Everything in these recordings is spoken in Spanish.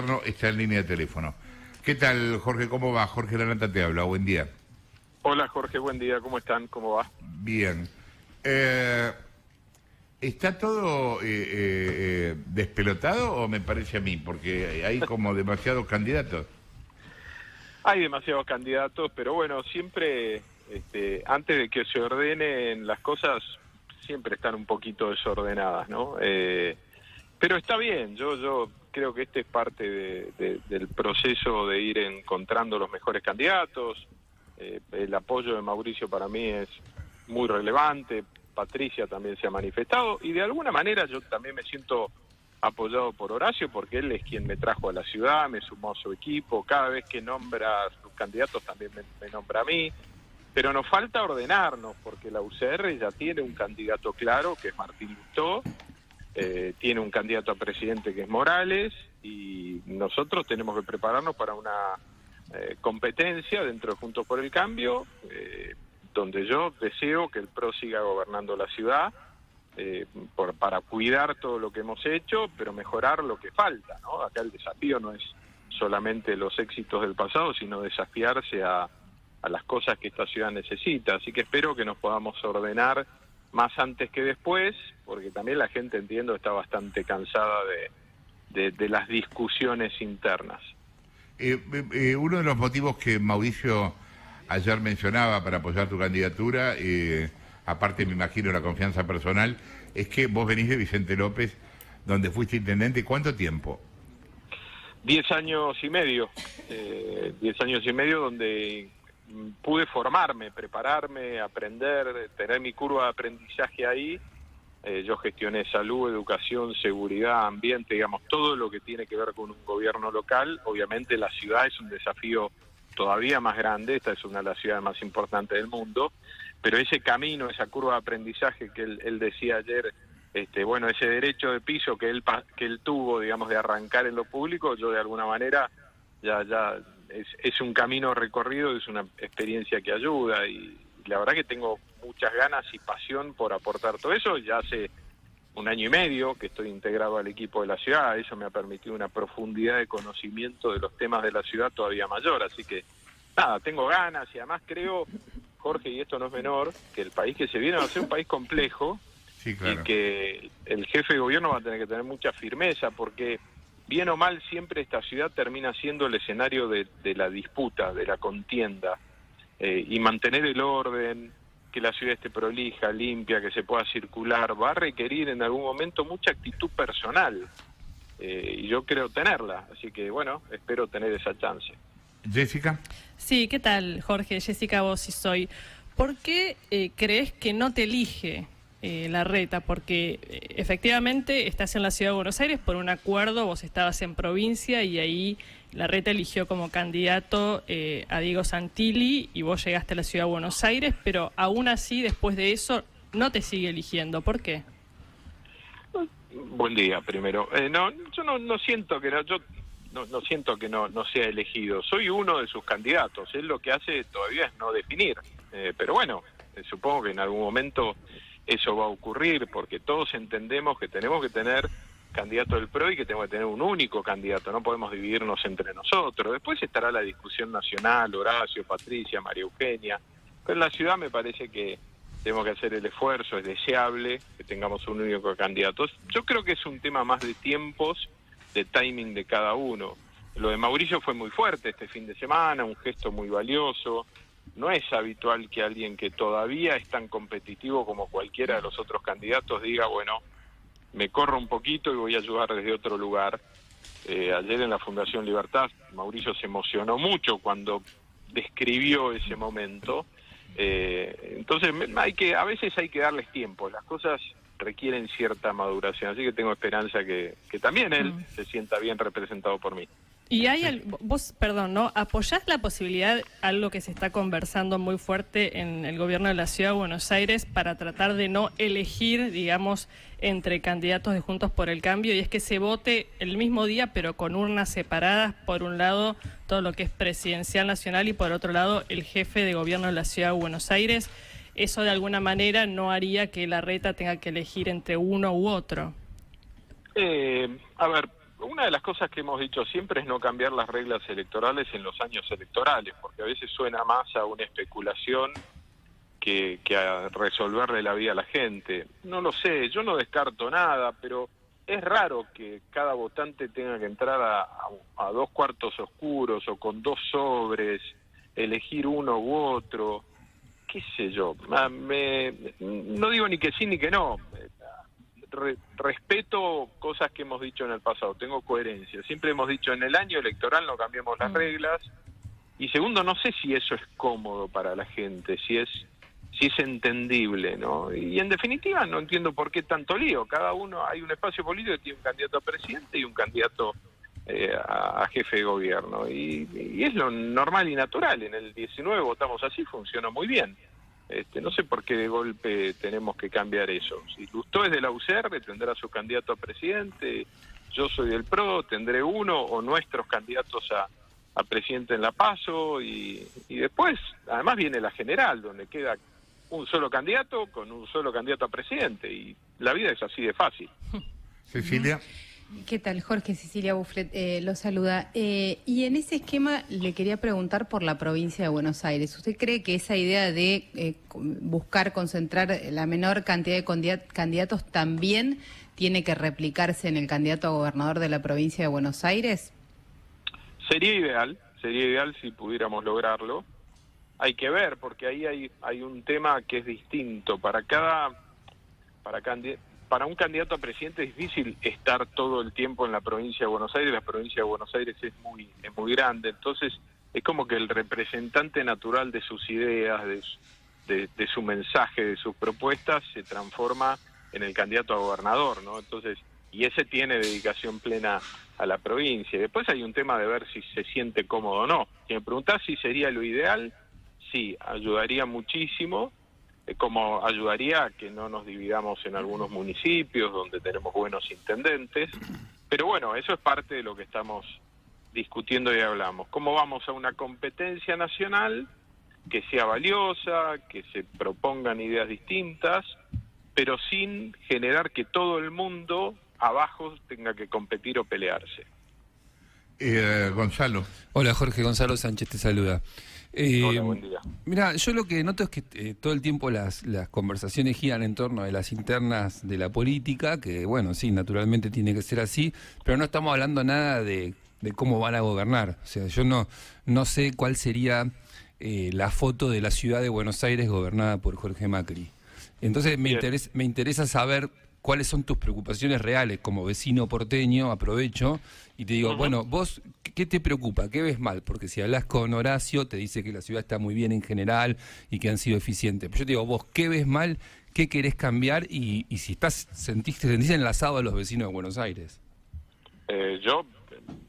No, está en línea de teléfono. ¿Qué tal, Jorge? ¿Cómo va? Jorge Lanata te habla. Buen día. Hola Jorge, buen día, ¿cómo están? ¿Cómo va? Bien. ¿Está todo despelotado o me parece a mí? Porque hay como demasiados candidatos. Hay demasiados candidatos, pero bueno, siempre, antes de que se ordenen las cosas, siempre están un poquito desordenadas, ¿no? Pero está bien, yo creo que este es parte del proceso de ir encontrando los mejores candidatos. El apoyo de Mauricio para mí es muy relevante, Patricia también se ha manifestado, y de alguna manera yo también me siento apoyado por Horacio, porque él es quien me trajo a la ciudad, me sumó a su equipo, cada vez que nombra a sus candidatos también me nombra a mí, pero nos falta ordenarnos, porque la UCR ya tiene un candidato claro, que es Martín Lustó, tiene un candidato a presidente que es Morales, y nosotros tenemos que prepararnos para una competencia dentro de Juntos por el Cambio, donde yo deseo que el PRO siga gobernando la ciudad, para cuidar todo lo que hemos hecho, pero mejorar lo que falta, ¿no? Acá el desafío no es solamente los éxitos del pasado, sino desafiarse a las cosas que esta ciudad necesita. Así que espero que nos podamos ordenar más antes que después, porque también la gente, entiendo, está bastante cansada de las discusiones internas. Uno de los motivos que Mauricio ayer mencionaba para apoyar tu candidatura, aparte me imagino la confianza personal, es que vos venís de Vicente López, donde fuiste intendente. ¿Cuánto tiempo? 10 años y medio, 10 años y medio donde pude formarme, prepararme, aprender, tener mi curva de aprendizaje ahí. Yo gestioné salud, educación, seguridad, ambiente, digamos, todo lo que tiene que ver con un gobierno local. Obviamente la ciudad es un desafío todavía más grande, esta es una de las ciudades más importantes del mundo, pero ese camino, esa curva de aprendizaje que él decía ayer, bueno, ese derecho de piso que él tuvo, digamos, de arrancar en lo público, yo de alguna manera ya es un camino recorrido, es una experiencia que ayuda, y la verdad que tengo muchas ganas y pasión por aportar todo eso. Ya hace 1 año y medio que estoy integrado al equipo de la ciudad, eso me ha permitido una profundidad de conocimiento de los temas de la ciudad todavía mayor, así que nada, tengo ganas, y además creo, Jorge, y esto no es menor, que el país que se viene va a ser un país complejo. Sí, claro. Y que el jefe de gobierno va a tener que tener mucha firmeza, porque bien o mal siempre esta ciudad termina siendo el escenario de la disputa, de la contienda, y mantener el orden, que la ciudad esté prolija, limpia, que se pueda circular, va a requerir en algún momento mucha actitud personal, y yo creo tenerla, así que bueno, espero tener esa chance. Jessica. Sí, ¿qué tal, Jorge? Jessica Bossi soy. ¿Por qué crees que no te elige Larreta? Porque efectivamente estás en la Ciudad de Buenos Aires por un acuerdo, vos estabas en provincia y ahí Larreta eligió como candidato a Diego Santilli y vos llegaste a la Ciudad de Buenos Aires, pero aún así, después de eso, no te sigue eligiendo. ¿Por qué? Buen día, primero. No, yo no siento que no siento que no sea elegido. Soy uno de sus candidatos. Él lo que hace todavía es no definir. Pero bueno, supongo que en algún momento eso va a ocurrir, porque todos entendemos que tenemos que tener candidato del PRO y que tenemos que tener un único candidato, no podemos dividirnos entre nosotros. Después estará la discusión nacional, Horacio, Patricia, María Eugenia, pero en la ciudad me parece que tenemos que hacer el esfuerzo, es deseable que tengamos un único candidato. Yo creo que es un tema más de tiempos, de timing de cada uno. Lo de Mauricio fue muy fuerte este fin de semana, un gesto muy valioso. No es habitual que alguien que todavía es tan competitivo como cualquiera de los otros candidatos diga, bueno, me corro un poquito y voy a ayudar desde otro lugar. Ayer en la Fundación Libertad, Mauricio se emocionó mucho cuando describió ese momento. Entonces a veces hay que darles tiempo, las cosas requieren cierta maduración, así que tengo esperanza que también él se sienta bien representado por mí. Y vos, perdón, ¿no? ¿Apoyás la posibilidad, algo que se está conversando muy fuerte en el gobierno de la Ciudad de Buenos Aires, para tratar de no elegir, digamos, entre candidatos de Juntos por el Cambio, y es que se vote el mismo día pero con urnas separadas, por un lado todo lo que es presidencial nacional y por otro lado el jefe de gobierno de la Ciudad de Buenos Aires? ¿Eso de alguna manera no haría que Larreta tenga que elegir entre uno u otro? A ver, una de las cosas que hemos dicho siempre es no cambiar las reglas electorales en los años electorales, porque a veces suena más a una especulación que a resolverle la vida a la gente. No lo sé, yo no descarto nada, pero es raro que cada votante tenga que entrar a 2 cuartos oscuros o con 2 sobres, elegir uno u otro, qué sé yo. No digo ni que sí ni que no. Respeto cosas que hemos dicho en el pasado, tengo coherencia. Siempre hemos dicho en el año electoral no cambiemos las reglas. Y segundo, no sé si eso es cómodo para la gente, si es entendible, ¿no? Y en definitiva no entiendo por qué tanto lío. Cada uno, hay un espacio político que tiene un candidato a presidente y un candidato a jefe de gobierno. Y es lo normal y natural. En el 19 votamos así, funcionó muy bien. No sé por qué de golpe tenemos que cambiar eso. Si Lustó es de la UCR, tendrá su candidato a presidente, yo soy del PRO, tendré uno o nuestros candidatos a presidente en la PASO y después, además viene la general, donde queda un solo candidato con un solo candidato a presidente y la vida es así de fácil. Cecilia. ¿Qué tal, Jorge? Cecilia Bufflet lo saluda. Y en ese esquema le quería preguntar por la provincia de Buenos Aires. ¿Usted cree que esa idea de buscar concentrar la menor cantidad de candidatos también tiene que replicarse en el candidato a gobernador de la provincia de Buenos Aires? Sería ideal si pudiéramos lograrlo. Hay que ver, porque ahí hay un tema que es distinto. Para un candidato a presidente es difícil estar todo el tiempo en la provincia de Buenos Aires. La provincia de Buenos Aires es muy grande, entonces es como que el representante natural de sus ideas, de su mensaje, de sus propuestas, se transforma en el candidato a gobernador, ¿no? Entonces, y ese tiene dedicación plena a la provincia. Después hay un tema de ver si se siente cómodo o no. Si me preguntás si sería lo ideal, sí, ayudaría muchísimo. Como ayudaría a que no nos dividamos en algunos municipios donde tenemos buenos intendentes, pero bueno, eso es parte de lo que estamos discutiendo y hablamos. ¿Cómo vamos a una competencia nacional que sea valiosa, que se propongan ideas distintas, pero sin generar que todo el mundo abajo tenga que competir o pelearse? Gonzalo. Hola Jorge, Gonzalo Sánchez te saluda. Hola, buen día. Mira, yo lo que noto es que todo el tiempo las conversaciones giran en torno de las internas de la política, que bueno, sí, naturalmente tiene que ser así, pero no estamos hablando nada de cómo van a gobernar. O sea, yo no sé cuál sería la foto de la ciudad de Buenos Aires gobernada por Jorge Macri. Entonces me interesa saber cuáles son tus preocupaciones reales como vecino porteño. Aprovecho y te digo, bueno, vos, ¿qué te preocupa? ¿Qué ves mal? Porque si hablas con Horacio, te dice que la ciudad está muy bien en general y que han sido eficientes. Pero yo te digo, vos, ¿qué ves mal? ¿Qué querés cambiar? Y si te sentís enlazado a los vecinos de Buenos Aires. Yo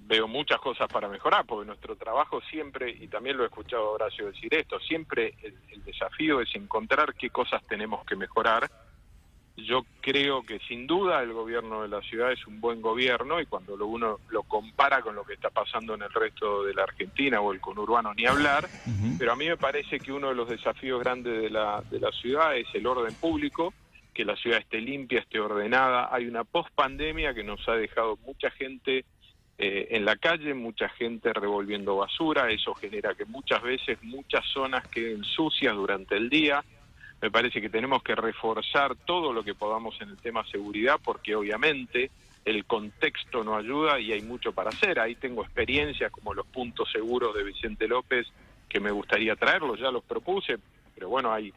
veo muchas cosas para mejorar, porque nuestro trabajo siempre, y también lo he escuchado a Horacio decir esto, siempre el desafío es encontrar qué cosas tenemos que mejorar. Yo creo que sin duda el gobierno de la ciudad es un buen gobierno, y cuando uno lo compara con lo que está pasando en el resto de la Argentina o el conurbano ni hablar, pero a mí me parece que uno de los desafíos grandes de la ciudad es el orden público, que la ciudad esté limpia, esté ordenada. Hay una pospandemia que nos ha dejado mucha gente en la calle, mucha gente revolviendo basura. Eso genera que muchas veces muchas zonas queden sucias durante el día. Me parece que tenemos que reforzar todo lo que podamos en el tema seguridad, porque obviamente el contexto no ayuda y hay mucho para hacer. Ahí tengo experiencias como los puntos seguros de Vicente López, que me gustaría traerlos, ya los propuse, pero bueno, hay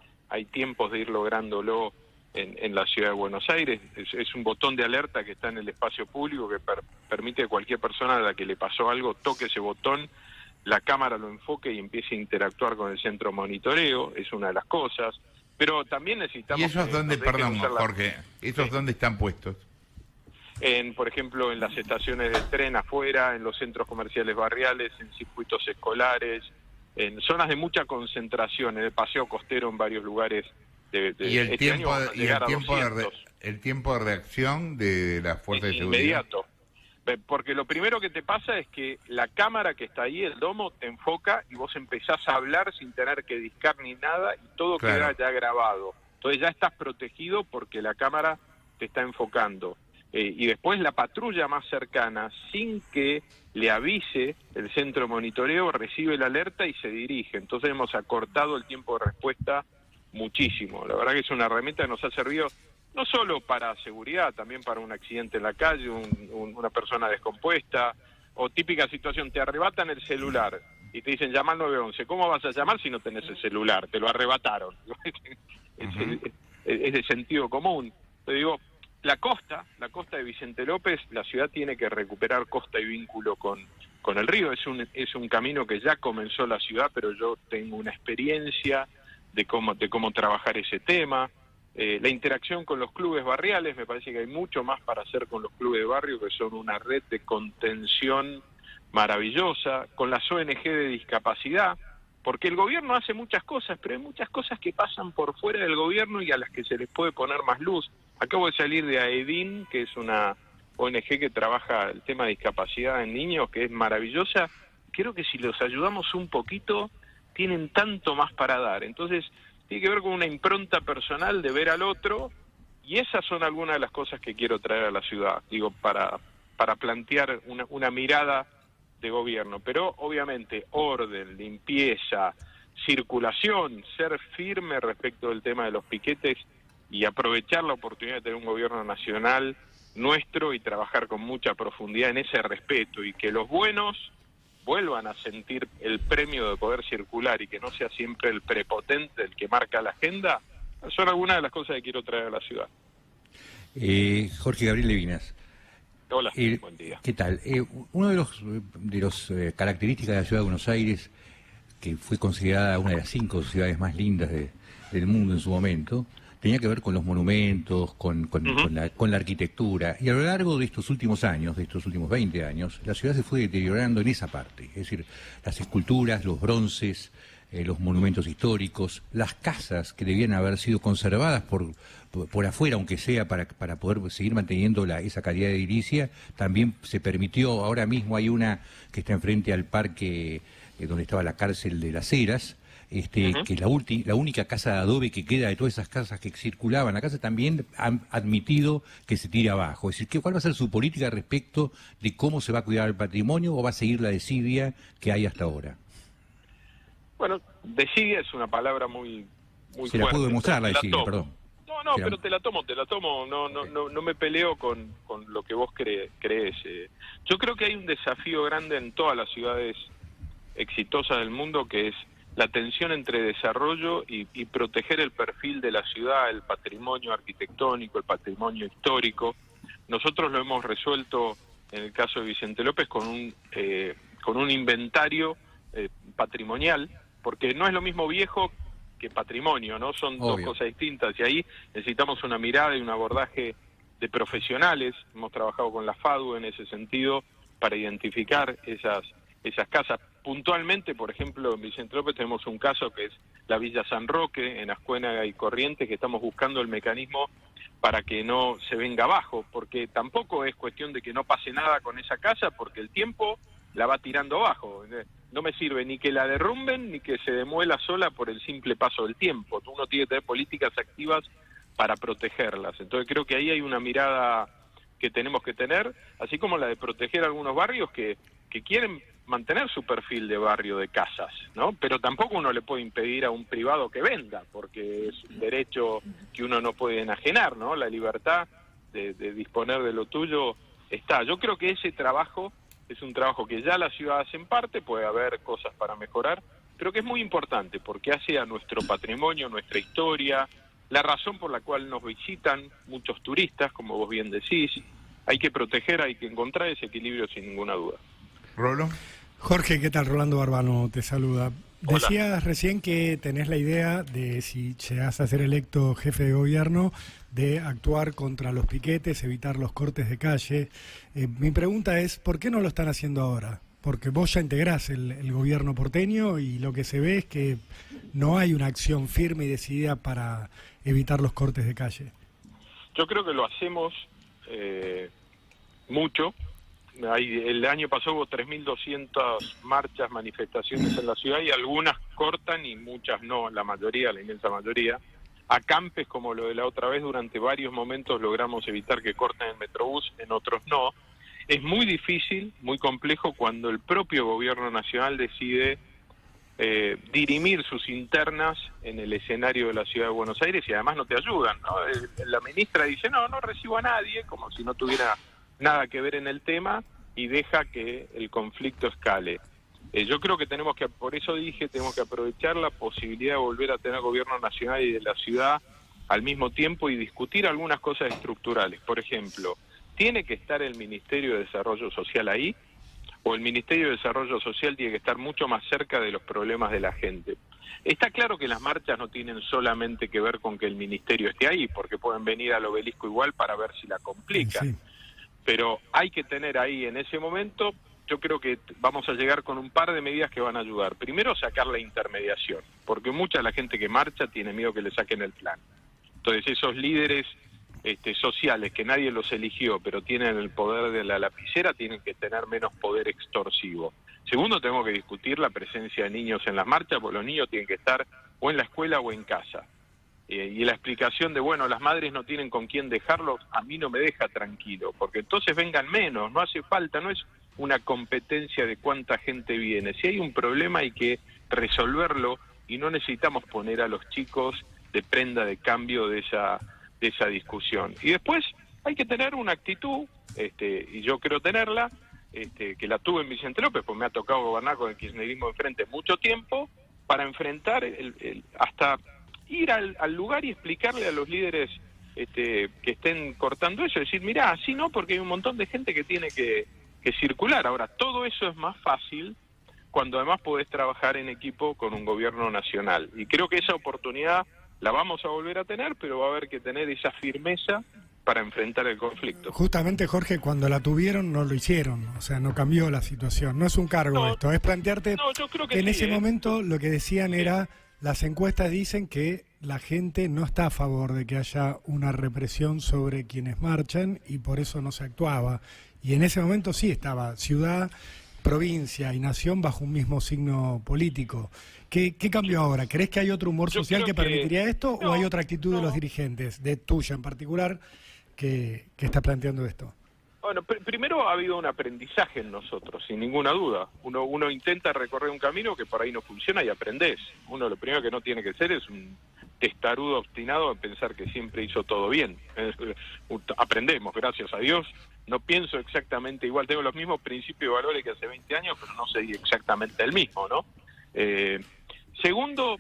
tiempos de ir lográndolo en la ciudad de Buenos Aires. Es un botón de alerta que está en el espacio público que permite que cualquier persona a la que le pasó algo toque ese botón, la cámara lo enfoque y empiece a interactuar con el centro de monitoreo. Es una de las cosas. Pero también necesitamos... ¿Y esos dónde, perdón, Jorge, esos dónde están puestos? Por ejemplo, en las estaciones de tren afuera, en los centros comerciales barriales, en circuitos escolares, en zonas de mucha concentración, en el paseo costero, en varios lugares. ¿Y el tiempo de reacción de las fuerzas de seguridad? Inmediato. Porque lo primero que te pasa es que la cámara que está ahí, el domo, te enfoca y vos empezás a hablar sin tener que discar ni nada y todo queda ya grabado. Entonces ya estás protegido porque la cámara te está enfocando. y después la patrulla más cercana, sin que le avise el centro de monitoreo, recibe la alerta y se dirige. Entonces hemos acortado el tiempo de respuesta muchísimo. La verdad que es una herramienta que nos ha servido no solo para seguridad, también para un accidente en la calle, una persona descompuesta, o típica situación, te arrebatan el celular y te dicen llama al 911. ¿Cómo vas a llamar si no tenés el celular? Te lo arrebataron. Es de sentido común. Te digo, la costa de Vicente López, la ciudad tiene que recuperar costa y vínculo con el río. Es un camino que ya comenzó la ciudad, pero yo tengo una experiencia de cómo trabajar ese tema. La interacción con los clubes barriales, me parece que hay mucho más para hacer con los clubes de barrio, que son una red de contención maravillosa, con las ONG de discapacidad, porque el gobierno hace muchas cosas, pero hay muchas cosas que pasan por fuera del gobierno y a las que se les puede poner más luz. Acabo de salir de AEDIN, que es una ONG que trabaja el tema de discapacidad en niños, que es maravillosa. Creo que si los ayudamos un poquito, tienen tanto más para dar. Entonces, tiene que ver con una impronta personal de ver al otro, y esas son algunas de las cosas que quiero traer a la ciudad, digo, para plantear una mirada de gobierno. Pero obviamente orden, limpieza, circulación, ser firme respecto del tema de los piquetes y aprovechar la oportunidad de tener un gobierno nacional nuestro y trabajar con mucha profundidad en ese respeto, y que los buenos vuelvan a sentir el premio de poder circular y que no sea siempre el prepotente el que marca la agenda, son algunas de las cosas que quiero traer a la ciudad. Jorge Gabriel Levinas. Hola, buen día. ¿Qué tal? Uno de los características de la ciudad de Buenos Aires, que fue considerada una de las 5 ciudades más lindas del mundo en su momento, tenía que ver con los monumentos, con la arquitectura, y a lo largo de estos últimos años, de estos últimos 20 años, la ciudad se fue deteriorando en esa parte, es decir, las esculturas, los bronces, los monumentos históricos, las casas que debían haber sido conservadas por afuera, aunque sea para poder seguir manteniendo esa calidad de edilicia, también se permitió. Ahora mismo hay una que está enfrente al parque donde estaba la cárcel de Las Heras, que es la única casa de adobe que queda de todas esas casas que circulaban. La casa también han admitido que se tire abajo. Es decir, ¿cuál va a ser su política respecto de cómo se va a cuidar el patrimonio, o va a seguir la desidia que hay hasta ahora? Bueno, desidia es una palabra muy fuerte. Se la puedo demostrar, la desidia, perdón. No, pero te la tomo. No me peleo con lo que vos crees. Yo creo que hay un desafío grande en todas las ciudades exitosas del mundo, que es la tensión entre desarrollo y proteger el perfil de la ciudad, el patrimonio arquitectónico, el patrimonio histórico. Nosotros lo hemos resuelto en el caso de Vicente López con un inventario patrimonial, porque no es lo mismo viejo que patrimonio, ¿no? Son Obvio. Dos cosas distintas, y ahí necesitamos una mirada y un abordaje de profesionales. Hemos trabajado con la FADU en ese sentido para identificar esas casas. Puntualmente, por ejemplo, en Vicente López tenemos un caso que es la Villa San Roque, en Ascuénaga y Corrientes, que estamos buscando el mecanismo para que no se venga abajo, porque tampoco es cuestión de que no pase nada con esa casa, porque el tiempo la va tirando abajo. No me sirve ni que la derrumben ni que se demuela sola por el simple paso del tiempo. Uno tiene que tener políticas activas para protegerlas. Entonces creo que ahí hay una mirada que tenemos que tener, así como la de proteger algunos barrios que quieren mantener su perfil de barrio de casas, ¿no? Pero tampoco uno le puede impedir a un privado que venda, porque es un derecho que uno no puede enajenar, ¿no? La libertad de disponer de lo tuyo está. Yo creo que ese trabajo es un trabajo que ya la ciudad hace en parte, puede haber cosas para mejorar, pero que es muy importante porque hace a nuestro patrimonio, nuestra historia, la razón por la cual nos visitan muchos turistas, como vos bien decís. Hay que proteger, hay que encontrar ese equilibrio sin ninguna duda. Rolo. Jorge, ¿qué tal? Rolando Barbano te saluda. Hola. Decías recién que tenés la idea de, si llegás a ser electo jefe de gobierno, de actuar contra los piquetes, evitar los cortes de calle. Mi pregunta es, ¿por qué no lo están haciendo ahora? Porque vos ya integrás el gobierno porteño y lo que se ve es que no hay una acción firme y decidida para evitar los cortes de calle. Yo creo que lo hacemos mucho. El año pasado hubo 3.200 marchas, manifestaciones en la ciudad, y algunas cortan y muchas no, la inmensa mayoría. acampes como lo de la otra vez. Durante varios momentos logramos evitar que corten el Metrobús, en otros no. Es muy difícil, muy complejo cuando el propio gobierno nacional decide dirimir sus internas en el escenario de la Ciudad de Buenos Aires y además no te ayudan, ¿no? La ministra dice, no recibo a nadie, como si no tuviera nada que ver en el tema, y deja que el conflicto escale. Yo creo que por eso dije, tenemos que aprovechar la posibilidad de volver a tener gobierno nacional y de la ciudad al mismo tiempo y discutir algunas cosas estructurales. Por ejemplo, ¿tiene que estar el Ministerio de Desarrollo Social ahí? ¿O el Ministerio de Desarrollo Social tiene que estar mucho más cerca de los problemas de la gente? Está claro que las marchas no tienen solamente que ver con que el ministerio esté ahí, porque pueden venir al Obelisco igual para ver si la complican. Sí. Pero hay que tener ahí en ese momento, yo creo que vamos a llegar con un par de medidas que van a ayudar. Primero, sacar la intermediación, porque mucha de la gente que marcha tiene miedo que le saquen el plan. Entonces esos líderes sociales que nadie los eligió, pero tienen el poder de la lapicera, tienen que tener menos poder extorsivo. Segundo, tenemos que discutir la presencia de niños en las marchas, porque los niños tienen que estar o en la escuela o en casa. Y la explicación de, bueno, las madres no tienen con quién dejarlos, a mí no me deja tranquilo, porque entonces vengan menos, no hace falta, no es una competencia de cuánta gente viene. Si hay un problema hay que resolverlo y no necesitamos poner a los chicos de prenda de cambio de esa discusión. Y después hay que tener una actitud, y yo creo tenerla, que la tuve en Vicente López, pues me ha tocado gobernar con el kirchnerismo enfrente mucho tiempo, para enfrentar, hasta ir al lugar y explicarle a los líderes que estén cortando eso, decir, mirá, así no, porque hay un montón de gente que tiene que circular. Ahora, todo eso es más fácil cuando además podés trabajar en equipo con un gobierno nacional. Y creo que esa oportunidad la vamos a volver a tener, pero va a haber que tener esa firmeza para enfrentar el conflicto. Justamente, Jorge, cuando la tuvieron no lo hicieron, o sea, no cambió la situación. No es un cargo esto, es plantearte yo creo que en sí, ese momento lo que decían era, las encuestas dicen que la gente no está a favor de que haya una represión sobre quienes marchan y por eso no se actuaba. Y en ese momento sí estaba ciudad, provincia y nación bajo un mismo signo político. ¿Qué cambió ahora? ¿Crees que hay otro humor social que permitiría esto o hay otra actitud de los dirigentes, de tuya en particular, que está planteando esto? Bueno, primero ha habido un aprendizaje en nosotros, sin ninguna duda. Uno intenta recorrer un camino que por ahí no funciona y aprendés. Uno lo primero que no tiene que ser es un testarudo obstinado en pensar que siempre hizo todo bien. Aprendemos, gracias a Dios. No pienso exactamente igual, tengo los mismos principios y valores que hace 20 años, pero no soy exactamente el mismo, ¿no? Segundo,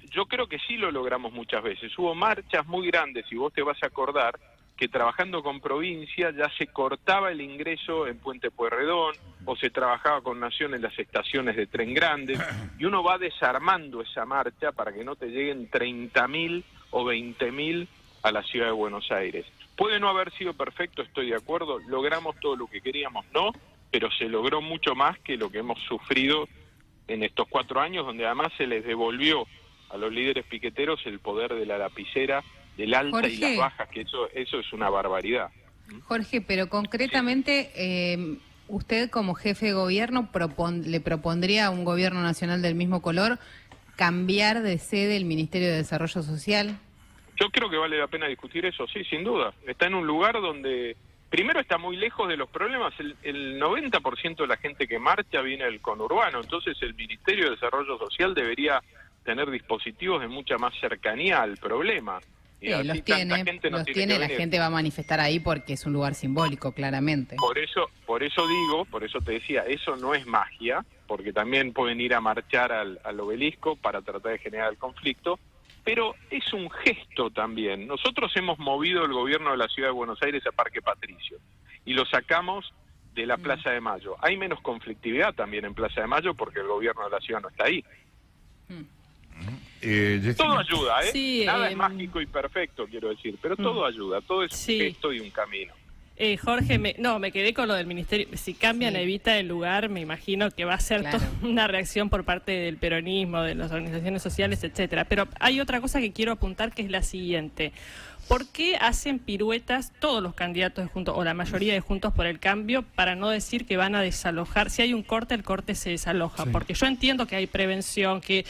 yo creo que sí lo logramos muchas veces. Hubo marchas muy grandes, y vos te vas a acordar, que trabajando con provincia ya se cortaba el ingreso en Puente Pueyrredón, o se trabajaba con Nación en las estaciones de tren grandes, y uno va desarmando esa marcha para que no te lleguen 30.000 o 20.000 a la ciudad de Buenos Aires. Puede no haber sido perfecto, estoy de acuerdo, logramos todo lo que queríamos, no, pero se logró mucho más que lo que hemos sufrido en estos 4 años, donde además se les devolvió a los líderes piqueteros el poder de la lapicera, del alta, Jorge, y las bajas, que eso es una barbaridad. Jorge, pero concretamente, usted como jefe de gobierno le propondría a un gobierno nacional del mismo color cambiar de sede el Ministerio de Desarrollo Social. Yo creo que vale la pena discutir eso, sí, sin duda. Está en un lugar donde, primero, está muy lejos de los problemas. El 90% de la gente que marcha viene del conurbano, entonces el Ministerio de Desarrollo Social debería tener dispositivos de mucha más cercanía al problema. Y los tiene, la gente va a manifestar ahí porque es un lugar simbólico, claramente. Por eso te decía, eso no es magia, porque también pueden ir a marchar al Obelisco para tratar de generar el conflicto, pero es un gesto también. Nosotros hemos movido el gobierno de la Ciudad de Buenos Aires a Parque Patricio y lo sacamos de la Plaza de Mayo. Hay menos conflictividad también en Plaza de Mayo porque el gobierno de la ciudad no está ahí. Todo ayuda, ¿eh? Sí, nada es mágico y perfecto, quiero decir, pero todo ayuda, todo es un gesto y un camino. Jorge, me quedé con lo del ministerio. Si cambian Evita el lugar, me imagino que va a ser toda una reacción por parte del peronismo, de las organizaciones sociales, etcétera. Pero hay otra cosa que quiero apuntar, que es la siguiente. ¿Por qué hacen piruetas todos los candidatos de Juntos, o la mayoría de Juntos por el Cambio, para no decir que van a desalojar? Si hay un corte, el corte se desaloja. Sí. Porque yo entiendo que hay prevención, que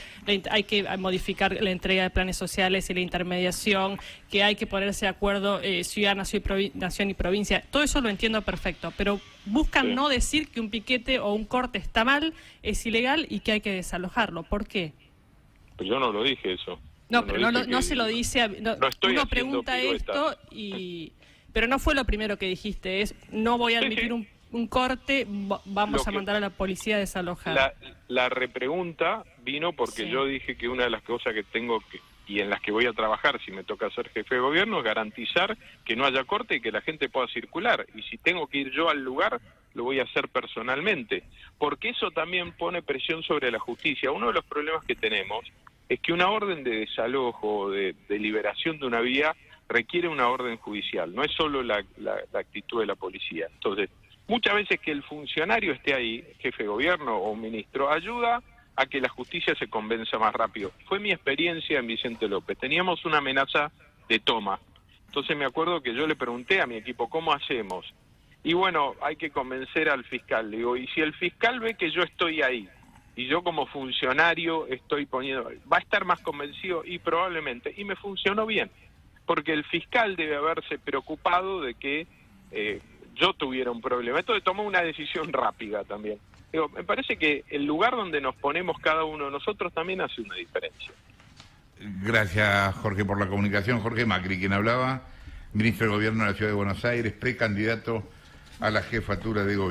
hay que modificar la entrega de planes sociales y la intermediación, que hay que ponerse de acuerdo ciudad, nación y provincia. Todo eso lo entiendo perfecto, pero buscan no decir que un piquete o un corte está mal, es ilegal y que hay que desalojarlo. ¿Por qué? Pues yo no lo dije eso. No, Yo pero dije no que se lo dice. no estoy Uno haciendo pregunta piruetas. esto pero no fue lo primero que dijiste. Es no voy a Sí, admitir sí. un corte, vamos Lo a que- mandar a la policía a desalojar. La repregunta vino porque Sí. yo dije que una de las cosas que tengo que, y en las que voy a trabajar si me toca ser jefe de gobierno, es garantizar que no haya corte y que la gente pueda circular. Y si tengo que ir yo al lugar, lo voy a hacer personalmente. Porque eso también pone presión sobre la justicia. Uno de los problemas que tenemos es que una orden de desalojo o de liberación de una vía requiere una orden judicial, no es solo la actitud de la policía. Entonces, muchas veces que el funcionario esté ahí, jefe de gobierno o ministro, ayuda a que la justicia se convenza más rápido. Fue mi experiencia en Vicente López. Teníamos una amenaza de toma. Entonces me acuerdo que yo le pregunté a mi equipo, ¿cómo hacemos? Y bueno, hay que convencer al fiscal. Le digo, y si el fiscal ve que yo estoy ahí, y yo como funcionario estoy poniendo, va a estar más convencido y probablemente, y me funcionó bien, porque el fiscal debe haberse preocupado de que yo tuviera un problema. Entonces tomó una decisión rápida también. Digo, me parece que el lugar donde nos ponemos cada uno de nosotros también hace una diferencia. Gracias, Jorge, por la comunicación. Jorge Macri, quien hablaba, ministro de Gobierno de la Ciudad de Buenos Aires, precandidato a la jefatura de gobierno.